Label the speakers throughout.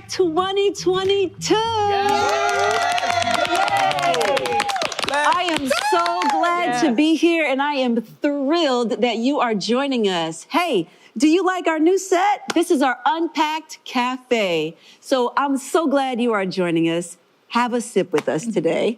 Speaker 1: 2022. I am so glad to be here, and I am thrilled that you are joining us. Hey, do you like our new set? This is our Unpacked Cafe. So I'm so glad you are joining us. Have a sip with us today.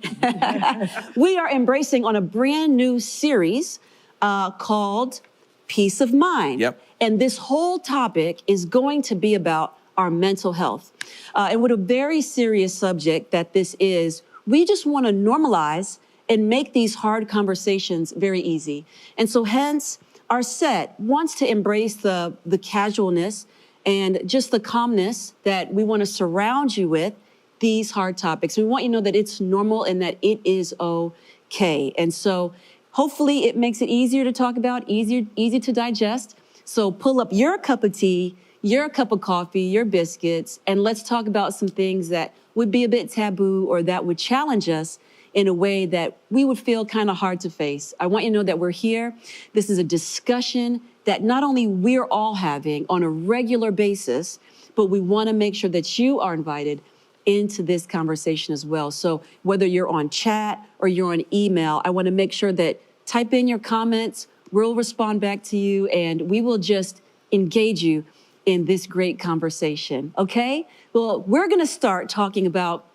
Speaker 1: We are embracing on a brand new series called Peace of Mind.
Speaker 2: Yep.
Speaker 1: And this whole topic is going to be about our mental health. And what a very serious subject that this is, we just want to normalize and make these hard conversations very easy. And so hence, our set wants to embrace the casualness and just the calmness that we want to surround you with these hard topics. We want you to know that it's normal and that it is okay. And so hopefully it makes it easier to talk about, easy to digest. So pull up your cup of tea, your cup of coffee, your biscuits, and let's talk about some things that would be a bit taboo or that would challenge us in a way that we would feel kind of hard to face. I want you to know that we're here. This is a discussion that not only we're all having on a regular basis, but we want to make sure that you are invited into this conversation as well. So whether you're on chat or you're on email, I want to make sure that type in your comments, we'll respond back to you, and we will just engage you in this great conversation, okay? Well, we're going to start talking about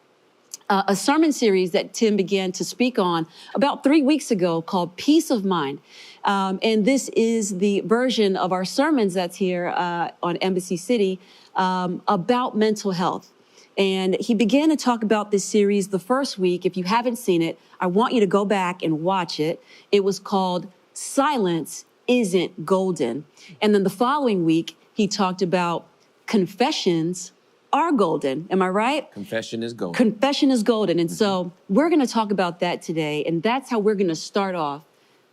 Speaker 1: a sermon series that Tim began to speak on about 3 weeks ago called Peace of Mind. And this is the version of our sermons that's here on Embassy City about mental health. And he began to talk about this series the first week. If you haven't seen it, I want you to go back and watch it. It was called Silence Isn't Golden. And then the following week, he talked about confessions are golden. Am I right?
Speaker 2: Confession is golden.
Speaker 1: Confession is golden. And so we're going to talk about that today. And that's how we're going to start off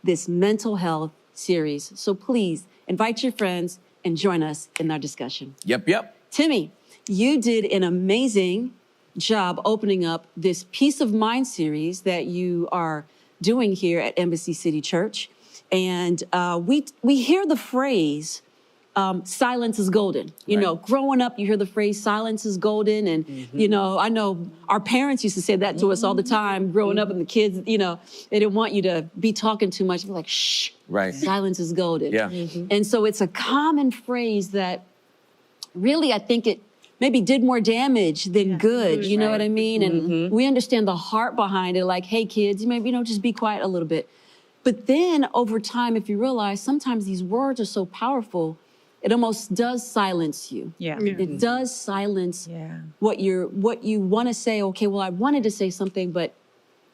Speaker 1: this mental health series. So please invite your friends and join us in our discussion.
Speaker 2: Yep.
Speaker 1: Timmy, you did an amazing job opening up this Peace of Mind series that you are doing here at Embassy City Church. And we hear the phrase, silence is golden. You know, growing up, you hear the phrase silence is golden. And, you know, I know our parents used to say that to us all the time growing up, and the kids, you know, they didn't want you to be talking too much. They're like, shh, silence is golden.
Speaker 2: Yeah.
Speaker 1: And so it's a common phrase that really, I think it maybe did more damage than good. You know what I mean? And we understand the heart behind it. Like, hey, kids, maybe, you know, just be quiet a little bit. But then over time, if you realize sometimes these words are so powerful, it almost does silence you. Yeah. It does silence what you want to say. Okay, well, I wanted to say something, but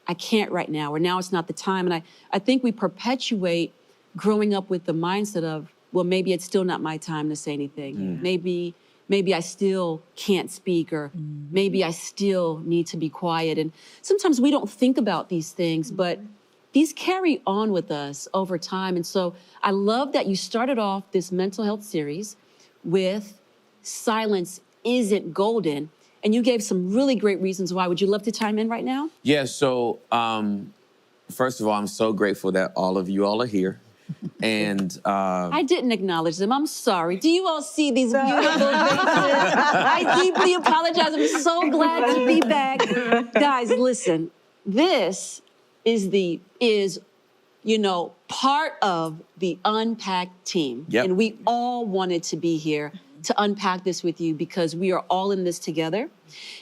Speaker 1: I can't right now, or now it's not the time. And I think we perpetuate growing up with the mindset of, well, maybe it's still not my time to say anything. Maybe I still can't speak, or maybe I still need to be quiet. And sometimes we don't think about these things, but these carry on with us over time. And so I love that you started off this mental health series with silence isn't golden. And you gave some really great reasons why. Would you love to chime in right now?
Speaker 2: Yeah, so first of all, I'm so grateful that all of you all are here. And
Speaker 1: I didn't acknowledge them. I'm sorry. Do you all see these beautiful faces? I deeply apologize. I'm so glad to be back. Guys, listen, this is part of the Unpacked team. And we all wanted to be here to unpack this with you because we are all in this together.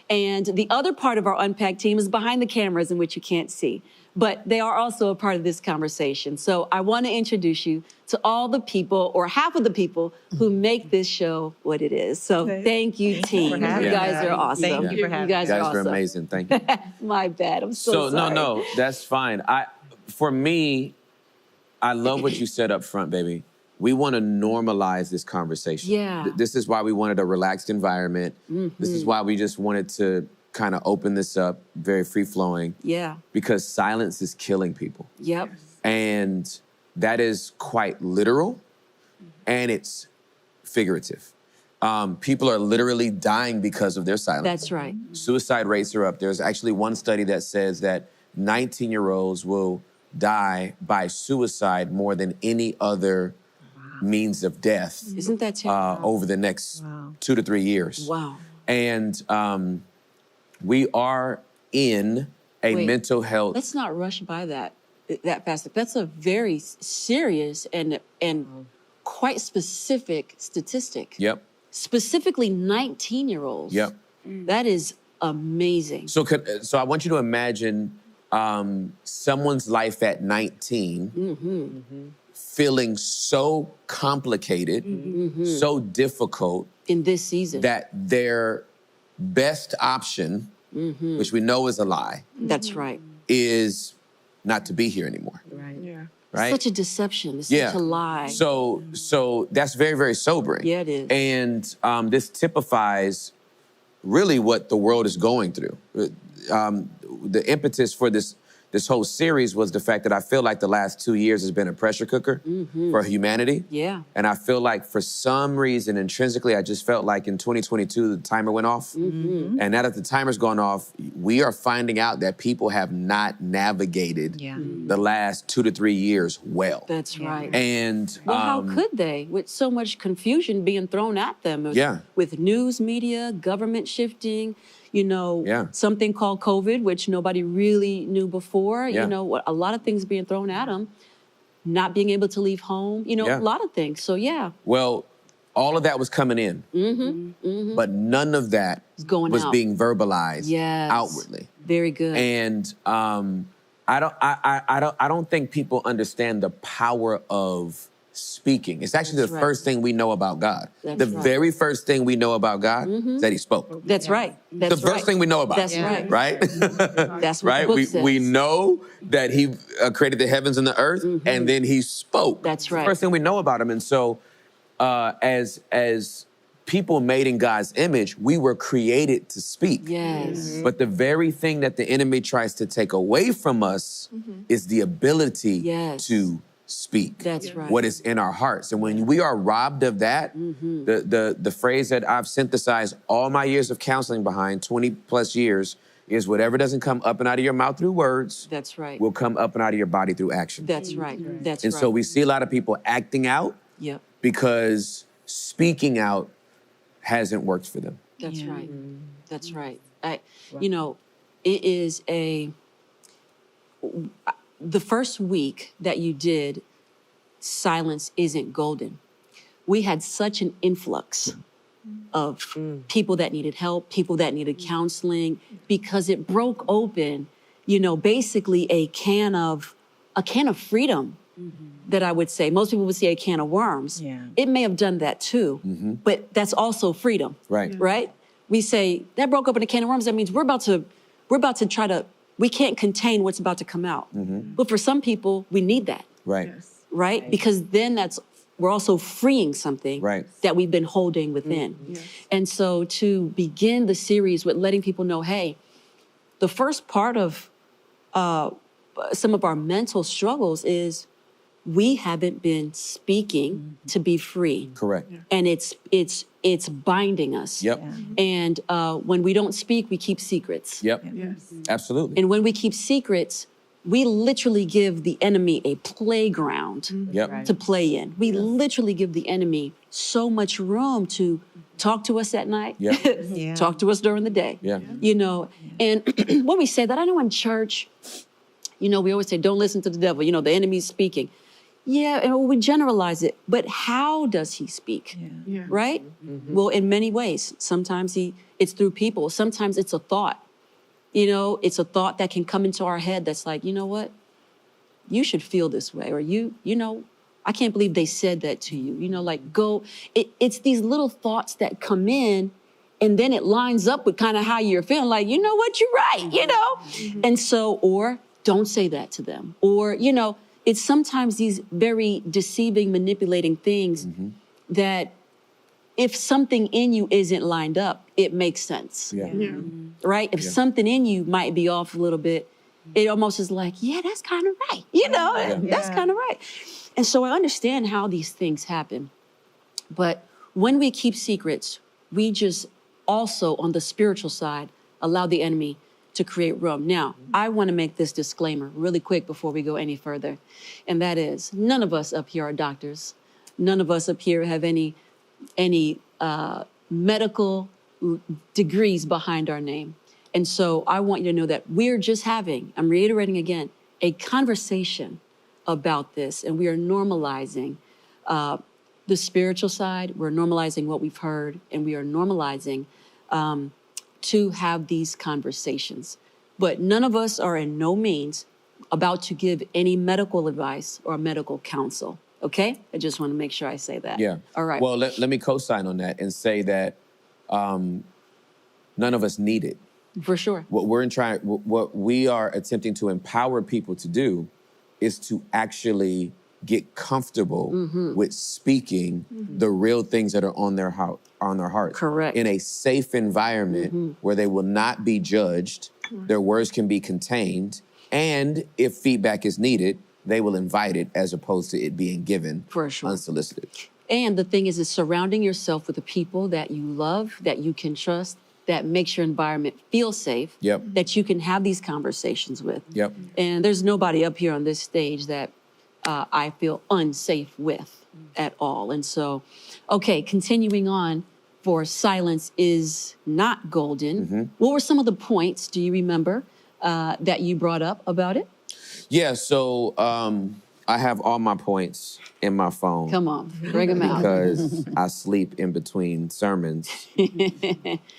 Speaker 1: And the other part of our Unpacked team is behind the cameras, in which you can't see. But they are also a part of this conversation. So I want to introduce you to all the people, or half of the people, who make this show what it is. So thank you, team. You guys are awesome.
Speaker 3: Thank you for having me.
Speaker 1: You guys are awesome.
Speaker 2: Are amazing. Thank you.
Speaker 1: My bad. I'm so sorry.
Speaker 2: No, that's fine. For me, I love what you said up front, baby. We want to normalize this conversation.
Speaker 1: Yeah.
Speaker 2: This is why we wanted a relaxed environment. This is why we just wanted to kind of open this up, very free-flowing. Yeah. Because silence is killing people.
Speaker 1: Yep.
Speaker 2: And that is quite literal, and it's figurative. People are literally dying because of their silence.
Speaker 1: That's right.
Speaker 2: Suicide rates are up. There's actually one study that says that 19-year-olds will die by suicide more than any other means of death.
Speaker 1: Isn't that terrible?
Speaker 2: Over the next 2 to 3 years.
Speaker 1: Wow.
Speaker 2: And we are in a
Speaker 1: Wait,
Speaker 2: mental health.
Speaker 1: Let's not rush by that fast. That's a very serious and quite specific statistic.
Speaker 2: Yep.
Speaker 1: Specifically 19-year-olds.
Speaker 2: Yep.
Speaker 1: That is amazing.
Speaker 2: So I want you to imagine someone's life at 19 feeling so complicated, so difficult.
Speaker 1: In this season.
Speaker 2: That their best option, which we know is a lie.
Speaker 1: That's right.
Speaker 2: Is not to be here anymore.
Speaker 3: Right. Yeah.
Speaker 2: Right?
Speaker 1: Such a deception. It's such a lie.
Speaker 2: So that's very, very sobering.
Speaker 1: Yeah, it is.
Speaker 2: And this typifies really what the world is going through. The impetus for this whole series was the fact that I feel like the last 2 years has been a pressure cooker for humanity.
Speaker 1: Yeah.
Speaker 2: And I feel like for some reason, intrinsically, I just felt like in 2022, the timer went off. And now that the timer's gone off, we are finding out that people have not navigated the last 2 to 3 years well.
Speaker 1: That's right.
Speaker 2: And
Speaker 1: well, how could they, with so much confusion being thrown at them? With news media, government shifting, something called COVID, which nobody really knew before, a lot of things being thrown at them, not being able to leave home, a lot of things. So,
Speaker 2: Well, all of that was coming in, but none of that was being verbalized outwardly.
Speaker 1: Very good.
Speaker 2: And I don't think people understand the power of speaking. It's actually the first thing we know about God. The very first thing we know about God is that he spoke.
Speaker 1: That's right. That's
Speaker 2: the first thing we know about.
Speaker 1: That's right.
Speaker 2: Right?
Speaker 1: That's what
Speaker 2: right?
Speaker 1: the book says.
Speaker 2: We know that he created the heavens and the earth, and then he spoke.
Speaker 1: That's right.
Speaker 2: The first thing we know about him. And so as people made in God's image, we were created to speak.
Speaker 1: Yes.
Speaker 2: But the very thing that the enemy tries to take away from us is the ability to speak.
Speaker 1: That's right.
Speaker 2: What is in our hearts. And when we are robbed of that, the phrase that I've synthesized all my years of counseling behind, 20 plus years, is whatever doesn't come up and out of your mouth through words,
Speaker 1: that's right,
Speaker 2: will come up and out of your body through action.
Speaker 1: That's right. That's
Speaker 2: and
Speaker 1: right.
Speaker 2: so we see a lot of people acting out because speaking out hasn't worked for them.
Speaker 1: That's right. That's right. It is the first week that you did Silence Isn't Golden, we had such an influx of people that needed help, people that needed counseling, because it broke open, basically a can of freedom that I would say. Most people would say a can of worms. Yeah. It may have done that too, but that's also freedom.
Speaker 2: Right.
Speaker 1: Right? We say that broke open a can of worms. That means we're about to try to, we can't contain what's about to come out. But for some people, we need that.
Speaker 2: Right.
Speaker 3: Yes.
Speaker 1: Right? Because then we're also freeing something that we've been holding within. Yes. And so to begin the series with letting people know, hey, the first part of some of our mental struggles is we haven't been speaking to be free.
Speaker 2: Correct.
Speaker 1: And it's binding us.
Speaker 2: Yep.
Speaker 1: And when we don't speak, we keep secrets.
Speaker 2: Yep.
Speaker 3: Yes.
Speaker 2: Absolutely.
Speaker 1: And when we keep secrets, we literally give the enemy a playground to play in. We literally give the enemy so much room to talk to us at night, talk to us during the day.
Speaker 2: Yeah.
Speaker 1: And when we say that, I know in church, we always say, don't listen to the devil. The enemy's speaking. Yeah, and we generalize it. But how does he speak?
Speaker 3: Yeah.
Speaker 1: Right? Well, in many ways. Sometimes it's through people. Sometimes it's a thought. It's a thought that can come into our head that's like, you know what? You should feel this way. Or I can't believe they said that to you. Go. It's these little thoughts that come in, and then it lines up with kind of how you're feeling. Like, you know what? You're right, And so, or don't say that to them. Or, it's sometimes these very deceiving, manipulating things that if something in you isn't lined up, it makes sense.
Speaker 3: Yeah.
Speaker 1: Right? If something in you might be off a little bit, it almost is like, yeah, that's kind of right. That's kind of right. And so I understand how these things happen. But when we keep secrets, we just also, on the spiritual side, allow the enemy to create room. Now, I want to make this disclaimer really quick before we go any further. And that is, none of us up here are doctors. None of us up here have any medical degrees behind our name. And so I want you to know that we're just having, I'm reiterating again, a conversation about this, and we are normalizing the spiritual side. We're normalizing what we've heard, and we are normalizing to have these conversations. But none of us are in no means about to give any medical advice or medical counsel. Okay? I just want to make sure I say that.
Speaker 2: Yeah.
Speaker 1: All right.
Speaker 2: Well, let me co-sign on that and say that none of us need it.
Speaker 1: For sure.
Speaker 2: What we are attempting to empower people to do is to actually get comfortable with speaking the real things that are on their hearts.
Speaker 1: Correct.
Speaker 2: In a safe environment where they will not be judged, their words can be contained, and if feedback is needed, they will invite it as opposed to it being given
Speaker 1: for sure,
Speaker 2: unsolicited.
Speaker 1: And the thing is surrounding yourself with the people that you love, that you can trust, that makes your environment feel safe, that you can have these conversations with. And there's nobody up here on this stage that I feel unsafe with at all. And so, okay, continuing on for silence is not golden. What were some of the points, do you remember, that you brought up about it?
Speaker 2: Yeah, so I have all my points in my phone.
Speaker 1: Come on, bring them out.
Speaker 2: Because I sleep in between sermons.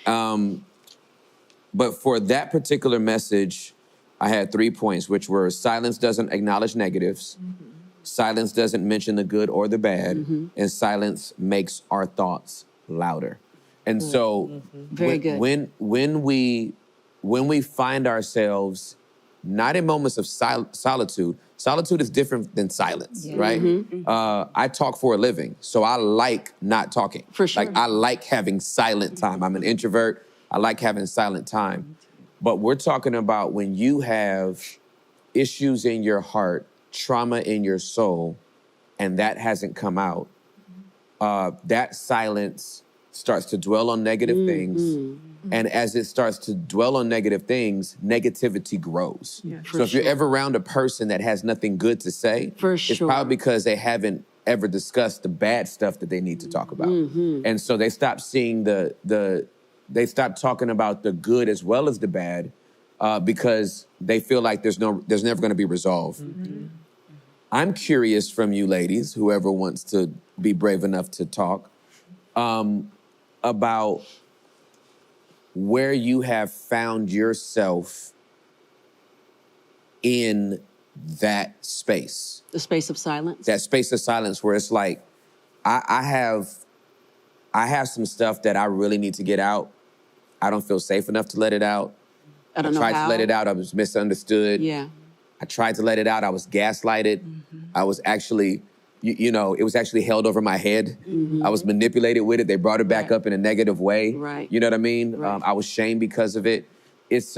Speaker 2: But for that particular message, I had 3 points, which were silence doesn't acknowledge negatives, silence doesn't mention the good or the bad, and silence makes our thoughts louder. And so when we find ourselves not in moments of solitude is different than silence, right? I talk for a living, so I like not talking.
Speaker 1: For sure.
Speaker 2: Like, I like having silent time. I'm an introvert. I like having silent time. But we're talking about when you have issues in your heart, trauma in your soul, and that hasn't come out, that silence starts to dwell on negative things. And as it starts to dwell on negative things, negativity grows. So if you're ever around a person that has nothing good to say, it's probably because they haven't ever discussed the bad stuff that they need to talk about. And so they stop seeing they stop talking about the good as well as the bad because they feel like there's never going to be resolve. I'm curious from you ladies, whoever wants to be brave enough to talk, about where you have found yourself in that space.
Speaker 1: The space of silence?
Speaker 2: That space of silence where it's like, I have some stuff that I really need to get out. I don't feel safe enough to let it out.
Speaker 1: I tried
Speaker 2: to let it out. I was misunderstood. I tried to let it out. I was gaslighted. I was actually, it was actually held over my head. I was manipulated with it. They brought it back up in a negative way. You know what I mean? I was shamed because of it. It's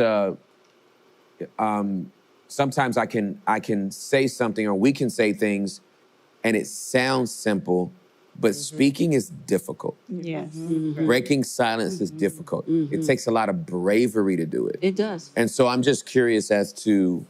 Speaker 2: sometimes I can say something, or we can say things, and it sounds simple, but speaking is difficult. Breaking silence is difficult. It takes a lot of bravery to do it.
Speaker 1: It does.
Speaker 2: And so I'm just curious as to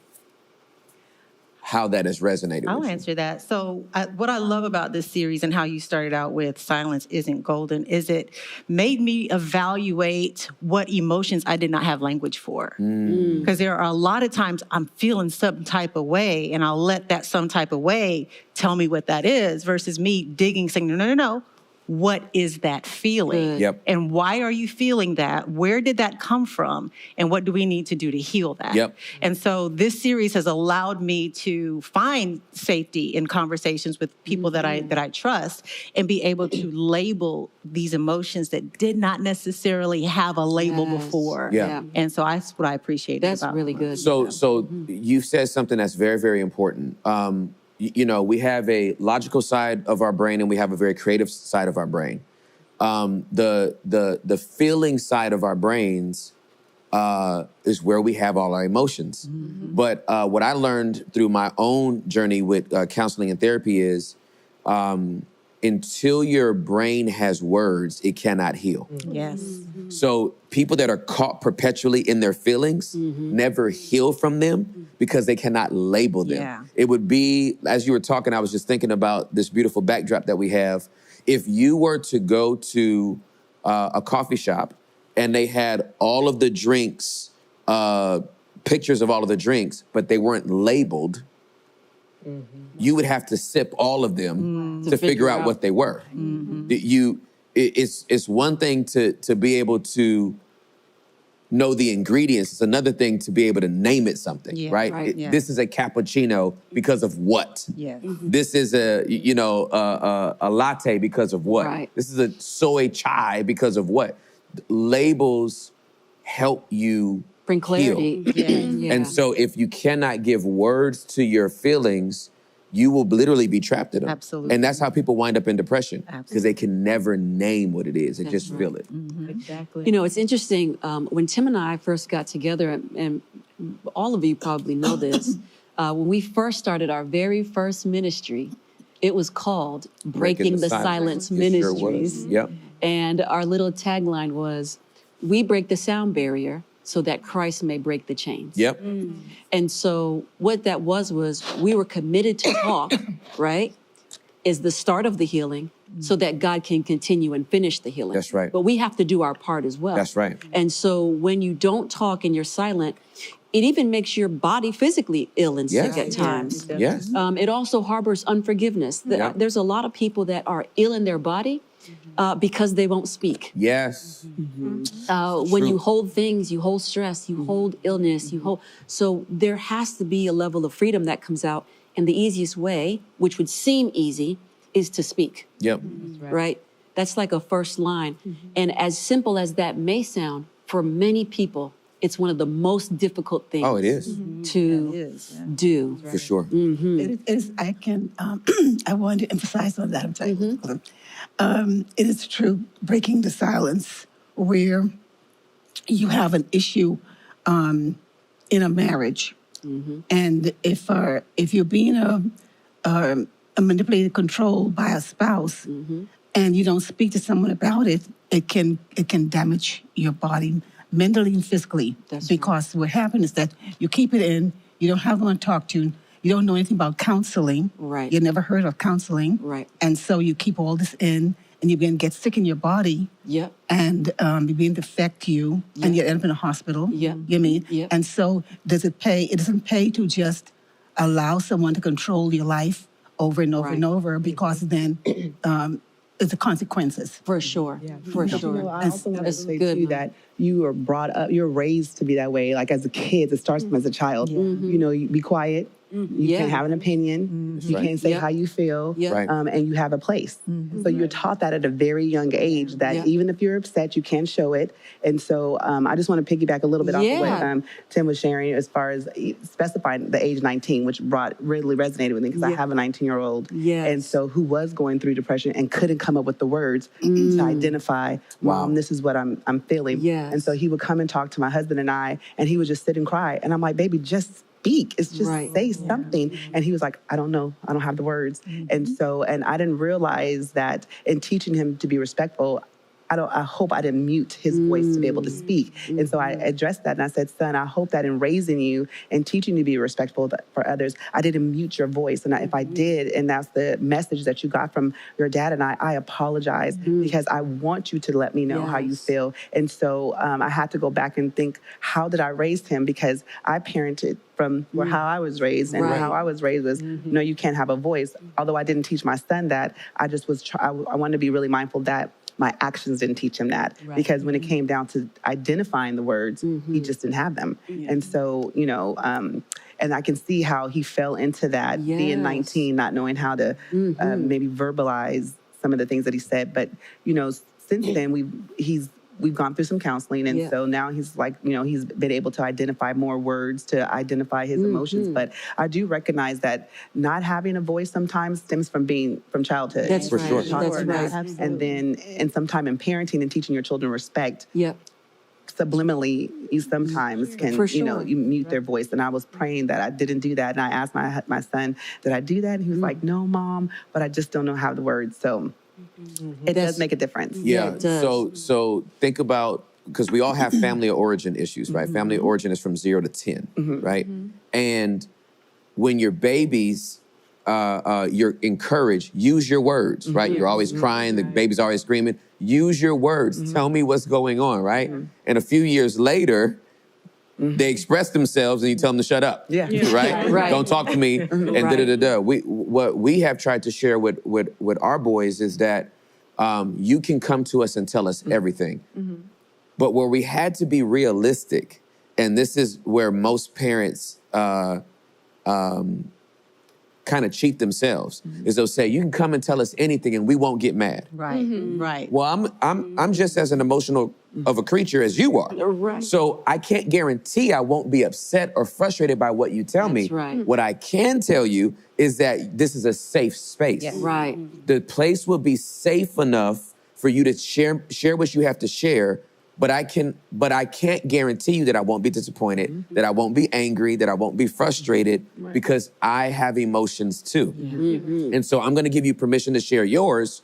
Speaker 2: how that has resonated
Speaker 3: I'll
Speaker 2: with you.
Speaker 3: answer that. So what I love about this series and how you started out with silence isn't golden is it made me evaluate what emotions I did not have language for. Because there are a lot of times I'm feeling some type of way and I'll let that some type of way tell me what that is versus me digging, saying, no. What is that feeling? And why are you feeling that? Where did that come from? And what do we need to do to heal that? And so this series has allowed me to find safety in conversations with people that I trust and be able to label these emotions that did not necessarily have a label before. And so that's what I appreciate.
Speaker 1: That's really good.
Speaker 2: So you've said something that's very, very important. We have a logical side of our brain and we have a very creative side of our brain. The feeling side of our brains is where we have all our emotions. But what I learned through my own journey with counseling and therapy is until your brain has words, it cannot heal. So people that are caught perpetually in their feelings never heal from them because they cannot label them. It would be, as you were talking, I was just thinking about this beautiful backdrop that we have. If you were to go to a coffee shop and they had all of the drinks, pictures of all of the drinks, but they weren't labeled, you would have to sip all of them to figure out what they were. It's one thing to be able to know the ingredients. It's another thing to be able to name it something, right? This is a cappuccino because of what? This is a latte because of what? This is a soy chai because of what? Labels help you
Speaker 1: bring clarity.
Speaker 2: And so if you cannot give words to your feelings, you will literally be trapped in them.
Speaker 3: Absolutely.
Speaker 2: And that's how people wind up in depression, because they can never name what it is. They just feel it.
Speaker 3: Exactly.
Speaker 1: You know, it's interesting. When Tim and I first got together, and all of you probably know this, when we first started our very first ministry, it was called Breaking the Silence Ministries. And our little tagline was, "We break the sound barrier so that Christ may break the chains." And so what that was we were committed to talk, right, is the start of the healing so that God can continue and finish the healing.
Speaker 2: That's right.
Speaker 1: But we have to do our part as well.
Speaker 2: That's right.
Speaker 1: And so when you don't talk and you're silent, it even makes your body physically ill and sick at times. It also harbors unforgiveness. There's a lot of people that are ill in their body because they won't speak. When you hold things, you hold stress, you hold illness, so there has to be a level of freedom that comes out. And the easiest way, which would seem easy, is to speak. Right? That's like a first line. And as simple as that may sound, for many people, it's one of the most difficult things to do.
Speaker 2: For sure.
Speaker 4: It is, I want to emphasize on that. I'm telling you. It is true, breaking the silence where you have an issue in a marriage. And if you're being manipulated, controlled by a spouse, and you don't speak to someone about it, it can damage your body mentally and physically. Because what happens is that you keep it in, you don't have one to talk to, you don't know anything about counseling. You never heard of counseling. And so you keep all this in, and you begin to get sick in your body. And you begin to affect you, and you end up in a hospital. You mean? And so does it pay? It doesn't pay to just allow someone to control your life over and over and over, because then the consequences.
Speaker 1: For sure. For sure.
Speaker 5: You know, I also want to say too that you are brought up, you're raised to be that way. Like as a kid, it starts from as a child. You know, you be quiet. You can have an opinion. You can't say how you feel. And you have a place. So you're taught that at a very young age, that even if you're upset, you can show it. And so I just want to piggyback a little bit off of what Tim was sharing as far as specifying the age 19, which really resonated with me, because I have a 19-year-old. And so who was going through depression and couldn't come up with the words to identify, Mom, this is what I'm feeling. And so he would come and talk to my husband and I, and he would just sit and cry. And I'm like, baby, just speak. It's just say something. And he was like, I don't know. I don't have the words. And so, and I didn't realize that in teaching him to be respectful, I hope I didn't mute his voice to be able to speak. And so I addressed that and I said, son, I hope that in raising you and teaching you to be respectful for others, I didn't mute your voice. And if I did, and that's the message that you got from your dad and I apologize, because I want you to let me know how you feel. And so I had to go back and think, how did I raise him? Because I parented from how I was raised, and how I was raised was, no, you can't have a voice. Although I didn't teach my son that, I just was, I wanted to be really mindful that my actions didn't teach him that, because when it came down to identifying the words, he just didn't have them. And so, you know, and I can see how he fell into that, being 19, not knowing how to maybe verbalize some of the things that he said. But, you know, since then, we've gone through some counseling, and so now he's like, you know, he's been able to identify more words to identify his emotions. But I do recognize that not having a voice sometimes stems from childhood.
Speaker 1: That's
Speaker 2: for sure.
Speaker 1: That's right.
Speaker 5: And then, and sometime in parenting and teaching your children respect. Subliminally, you sometimes can, you know, you mute their voice. And I was praying that I didn't do that. And I asked my son, did I do that? And he was like, no, Mom, but I just don't know how the words. So it does make a difference.
Speaker 2: So think about, because we all have family of origin issues, right? Family of origin is from 0 to 10, right? And when you're babies, you're encouraged. Use your words, right? You're always crying. The baby's always screaming. Use your words. Tell me what's going on, right? And a few years later, they express themselves and you tell them to shut up, right? Don't talk to me, and da-da-da-da. What we have tried to share with our boys is that you can come to us and tell us everything. But where we had to be realistic, and this is where most parents kind of cheat themselves, is they'll say, you can come and tell us anything and we won't get mad.
Speaker 3: Right.
Speaker 2: Well, I'm just as an emotional of a creature as you are.
Speaker 1: Right.
Speaker 2: So I can't guarantee I won't be upset or frustrated by what you tell me.
Speaker 1: Right.
Speaker 2: What I can tell you is that this is a safe space.
Speaker 1: Right.
Speaker 2: The place will be safe enough for you to share what you have to share, but I can't guarantee you that I won't be disappointed, that I won't be angry, that I won't be frustrated, because I have emotions too. And so I'm gonna give you permission to share yours,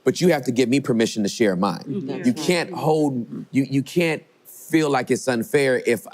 Speaker 2: but you have to give me permission to share mine. You can't hold, you can't feel like it's unfair if,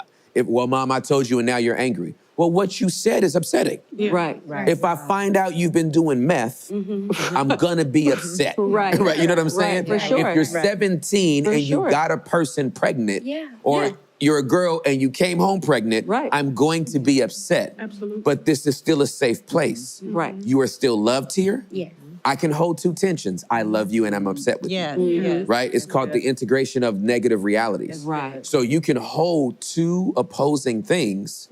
Speaker 2: well, Mom, I told you and now you're angry. Well, what you said is upsetting.
Speaker 1: Right.
Speaker 2: If I find out you've been doing meth, I'm gonna be upset.
Speaker 1: Right.
Speaker 2: You know what I'm saying?
Speaker 1: For sure.
Speaker 2: If you're 17 and you got a person pregnant, or you're a girl and you came home pregnant, I'm going to be upset.
Speaker 4: Absolutely.
Speaker 2: But this is still a safe place.
Speaker 1: Right.
Speaker 2: You are still loved here.
Speaker 6: Yes.
Speaker 2: I can hold two tensions. I love you and I'm upset with you.
Speaker 3: Yes.
Speaker 2: Right? It's called the integration of negative realities.
Speaker 1: Right.
Speaker 2: So you can hold two opposing things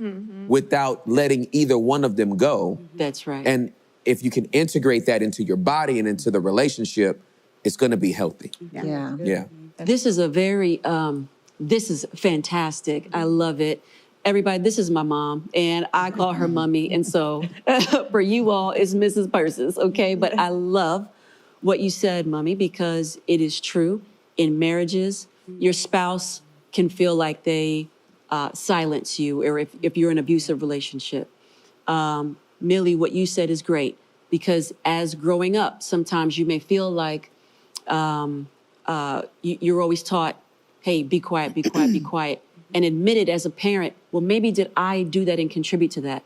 Speaker 2: without letting either one of them go.
Speaker 1: That's right.
Speaker 2: And if you can integrate that into your body and into the relationship, it's going to be healthy. Yeah.
Speaker 1: This is this is fantastic. I love it. Everybody, this is my mom, and I call her Mummy, and so for you all, it's Mrs. Persis, okay? But I love what you said, Mummy, because it is true. In marriages, your spouse can feel like they silence you, or if you're in an abusive relationship. Millie, what you said is great, because as growing up, sometimes you may feel like you're always taught, hey, be quiet, be quiet, be quiet. And admitted as a parent, well, maybe did I do that and contribute to that?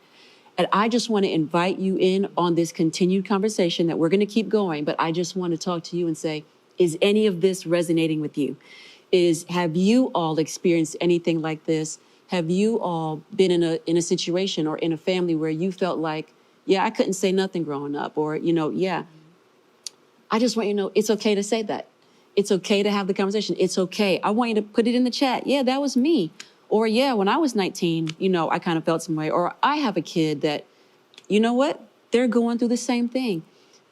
Speaker 1: And I just want to invite you in on this continued conversation that we're going to keep going, but I just want to talk to you and say, is any of this resonating with you? Have you all experienced anything like this? Have you all been in a situation or in a family where you felt like, yeah, I couldn't say nothing growing up, or, yeah, I just want you to know it's okay to say that. It's okay to have the conversation. It's okay. I want you to put it in the chat. Yeah, that was me. Or yeah, when I was 19, I kind of felt some way. Or I have a kid that, you know what? They're going through the same thing.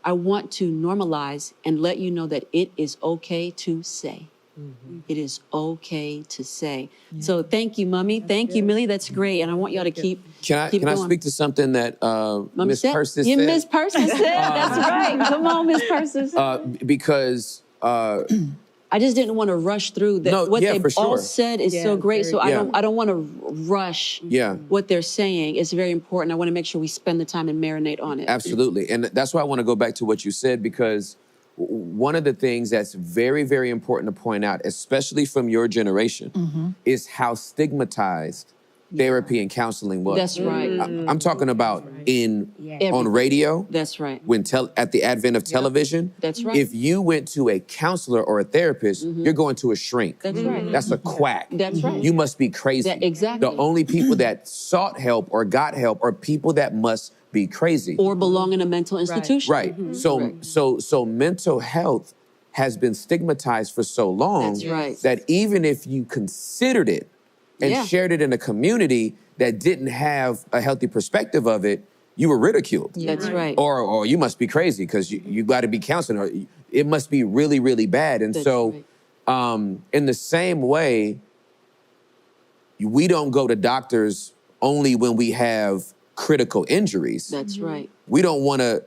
Speaker 1: I want to normalize and let you know that it is okay to say. It is okay to say. So thank you, Mummy. Thank you, Millie. That's great. And I want y'all to keep
Speaker 2: Can
Speaker 1: going.
Speaker 2: I speak to something that Miss Persis
Speaker 1: Yeah,
Speaker 2: said?
Speaker 1: Miss Persis said. That's right. Come on, Miss Persis.
Speaker 2: Because
Speaker 1: I just didn't want to rush through that.
Speaker 2: No,
Speaker 1: What
Speaker 2: yeah,
Speaker 1: they
Speaker 2: for
Speaker 1: all
Speaker 2: sure.
Speaker 1: said is so great. So I don't want to rush
Speaker 2: Yeah.
Speaker 1: what they're saying. It's very important. I want to make sure we spend the time and marinate on it.
Speaker 2: Absolutely. And that's why I want to go back to what you said, because one of the things that's very, very important to point out, especially from your generation, is how stigmatized therapy and counseling was.
Speaker 1: That's right.
Speaker 2: I'm talking about on radio.
Speaker 1: That's right.
Speaker 2: At the advent of television.
Speaker 1: That's right.
Speaker 2: If you went to a counselor or a therapist, you're going to a shrink.
Speaker 1: That's right.
Speaker 2: That's a quack.
Speaker 1: That's right.
Speaker 2: You must be crazy.
Speaker 1: Exactly.
Speaker 2: The only people that sought help or got help are people that must be crazy.
Speaker 1: Or belong in a mental institution.
Speaker 2: Right. So mental health has been stigmatized for so long
Speaker 1: That's right.
Speaker 2: that even if you considered it and shared it in a community that didn't have a healthy perspective of it, you were ridiculed.
Speaker 1: That's right.
Speaker 2: Or you must be crazy because you got to be counseling, or it must be really, really bad. And
Speaker 1: That's
Speaker 2: so
Speaker 1: right.
Speaker 2: in the same way, we don't go to doctors only when we have critical injuries.
Speaker 1: That's right.
Speaker 2: We don't want to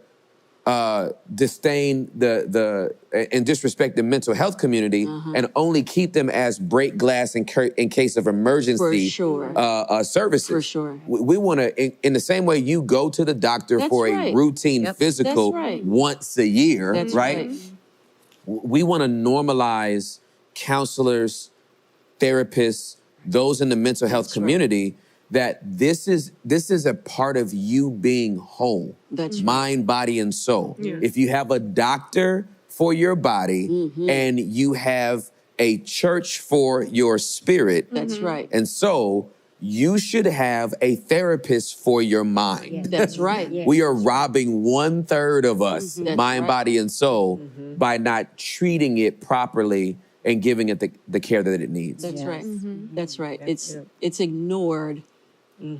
Speaker 2: disdain and disrespect the mental health community and only keep them as break glass in case of emergency services.
Speaker 1: For sure.
Speaker 2: We want to, in the same way you go to the doctor for a routine physical once a year, right? We want to normalize counselors, therapists, those in the mental health community, that this is a part of you being whole.
Speaker 1: That's
Speaker 2: mind, body, and soul. If you have a doctor for your body and you have a church for your spirit
Speaker 1: That's right.
Speaker 2: and soul, you should have a therapist for your mind.
Speaker 1: That's right.
Speaker 2: We are robbing 1/3 of us, mind, body, and soul, by not treating it properly and giving it the care that it needs.
Speaker 1: That's right. That's right. It's ignored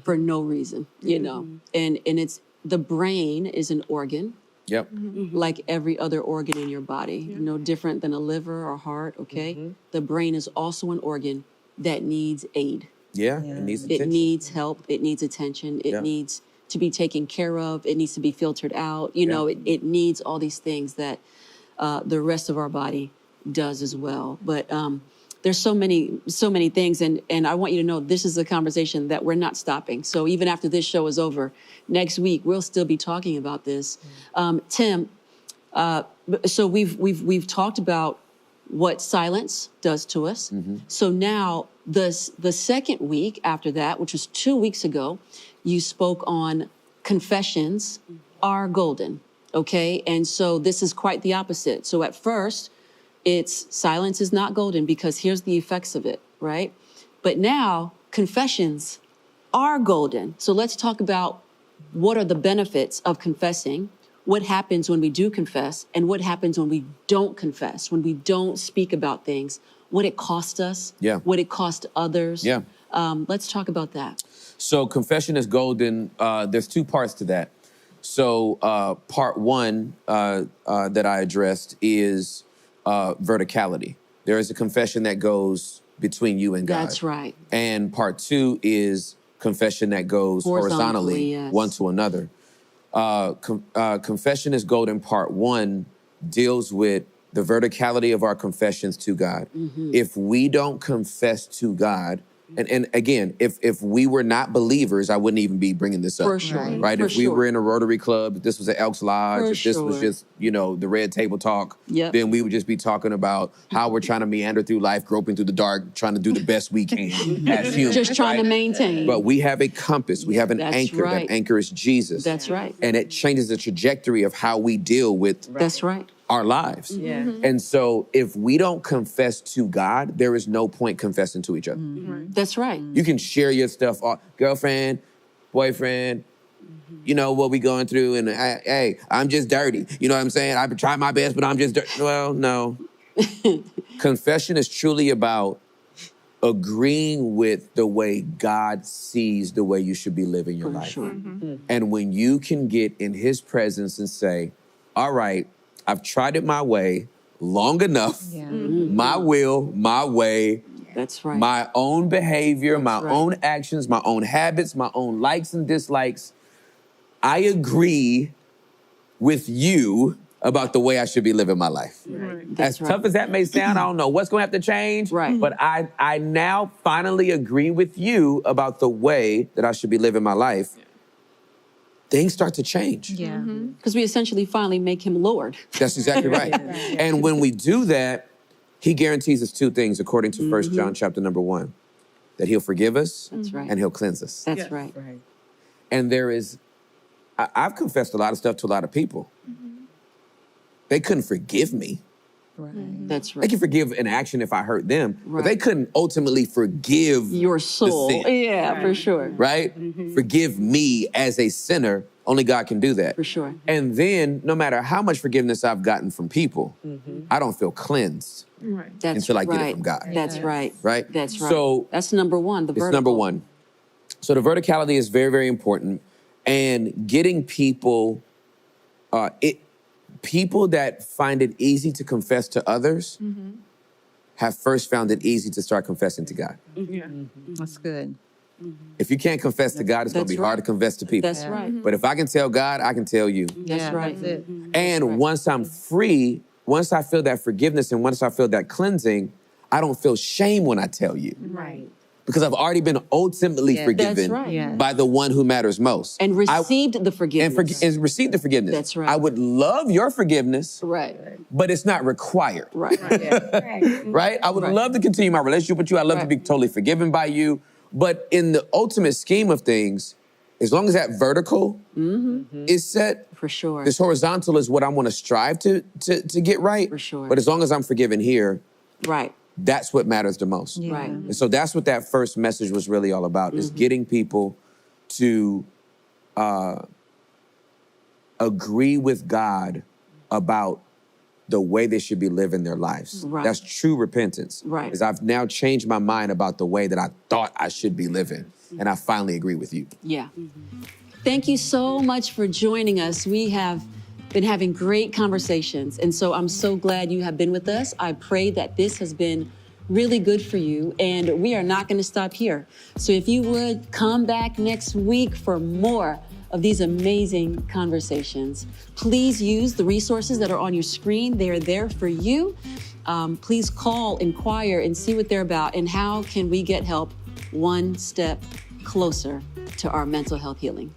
Speaker 1: for no reason, you know. And it's the brain is an organ.
Speaker 2: Yep.
Speaker 1: Like every other organ in your body, no different than a liver or heart, okay? The brain is also an organ that needs aid.
Speaker 2: Yeah, it needs attention.
Speaker 1: It needs help. It needs attention. It needs to be taken care of. It needs to be filtered out. You know, it needs all these things that the rest of our body does as well. But there's so many things. And I want you to know this is a conversation that we're not stopping. So even after this show is over, next week, we'll still be talking about this. Tim, so we've talked about what silence does to us. So now the second week after that, which was 2 weeks ago, you spoke on confessions are golden, okay? And so this is quite the opposite. So at first, it's silence is not golden because here's the effects of it, right? But now confessions are golden. So let's talk about what are the benefits of confessing, what happens when we do confess, and what happens when we don't confess, when we don't speak about things, what it costs us, what it costs others. Let's talk about that.
Speaker 2: So confession is golden. There's two parts to that. So part one that I addressed is verticality. There is a confession that goes between you and God.
Speaker 1: That's right.
Speaker 2: And part two is confession that goes horizontally one to another. Confession is golden. Part one deals with the verticality of our confessions to God. If we don't confess to God, and again, if we were not believers, I wouldn't even be bringing this up.
Speaker 1: For sure.
Speaker 2: Right?
Speaker 1: For
Speaker 2: if we were in a Rotary Club, if this was an Elks Lodge,
Speaker 1: For
Speaker 2: if this was just, you know, the Red Table Talk, then we would just be talking about how we're trying to meander through life, groping through the dark, trying to do the best we can as humans.
Speaker 1: Just trying to maintain.
Speaker 2: But we have a compass. We have an anchor.
Speaker 1: Right.
Speaker 2: That anchor is Jesus.
Speaker 1: That's right.
Speaker 2: And it changes the trajectory of how we deal with
Speaker 1: That's right.
Speaker 2: our lives. And so if we don't confess to God, there is no point confessing to each other.
Speaker 1: That's right.
Speaker 2: You can share your stuff, girlfriend, boyfriend, you know, what we going through, and hey, I'm just dirty. You know what I'm saying? I've been trying my best, but I'm just dirty. Well, no. Confession is truly about agreeing with the way God sees the way you should be living your life.
Speaker 1: Sure.
Speaker 2: And when you can get in his presence and say, all right, I've tried it my way long enough, my will, my way,
Speaker 1: That's right.
Speaker 2: my own behavior, my own actions, my own habits, my own likes and dislikes. I agree with you about the way I should be living my life. As tough as that may sound, I don't know what's going to have to change, but I now finally agree with you about the way that I should be living my life. Things start to change.
Speaker 1: Because we essentially finally make him Lord.
Speaker 2: That's exactly right. And when we do that, he guarantees us two things, according to 1 John chapter number 1, that he'll forgive us and he'll cleanse us.
Speaker 1: That's right.
Speaker 2: And there is, I've confessed a lot of stuff to a lot of people. They couldn't forgive me.
Speaker 1: That's right.
Speaker 2: They can forgive an action if I hurt them, but they couldn't ultimately forgive
Speaker 1: your soul.
Speaker 2: the sin.
Speaker 1: Yeah, for sure.
Speaker 2: Right? Forgive me as a sinner. Only God can do that.
Speaker 1: For sure.
Speaker 2: And then, no matter how much forgiveness I've gotten from people, I don't feel cleansed until I get it from God.
Speaker 1: That's right.
Speaker 2: Right?
Speaker 1: That's right.
Speaker 2: So
Speaker 1: that's number one, the vertical.
Speaker 2: It's number one. So the verticality is very, very important. And getting people, people that find it easy to confess to others have first found it easy to start confessing to God.
Speaker 3: That's good.
Speaker 2: If you can't confess to God, it's going to be hard to confess to people.
Speaker 1: That's right.
Speaker 2: But if I can tell God, I can tell you.
Speaker 1: That's right.
Speaker 3: That's it.
Speaker 2: And once I'm free, once I feel that forgiveness and once I feel that cleansing, I don't feel shame when I tell you. Because I've already been ultimately forgiven by the one who matters most.
Speaker 1: And received the forgiveness.
Speaker 2: And received the forgiveness.
Speaker 1: That's right.
Speaker 2: I would love your forgiveness, but it's not required. Right? I would love to continue my relationship with you. I'd love to be totally forgiven by you. But in the ultimate scheme of things, as long as that vertical is set,
Speaker 1: for sure,
Speaker 2: this horizontal is what I want to strive to get right.
Speaker 1: For sure.
Speaker 2: But as long as I'm forgiven here,
Speaker 1: right,
Speaker 2: that's what matters the most.
Speaker 3: Yeah.
Speaker 1: right.
Speaker 2: And so that's what that first message was really all about, is getting people to agree with God about the way they should be living their lives.
Speaker 1: Right.
Speaker 2: That's true repentance.
Speaker 1: Right.
Speaker 2: Is I've now changed my mind about the way that I thought I should be living, and I finally agree with you.
Speaker 1: Yeah. Thank you so much for joining us. We have been having great conversations, and so I'm so glad you have been with us. I pray that this has been really good for you, and we are not going to stop here. So if you would come back next week for more of these amazing conversations. Please use the resources that are on your screen. They are there for you. Please call, inquire, and see what they're about, and how can we get help one step closer to our mental health healing.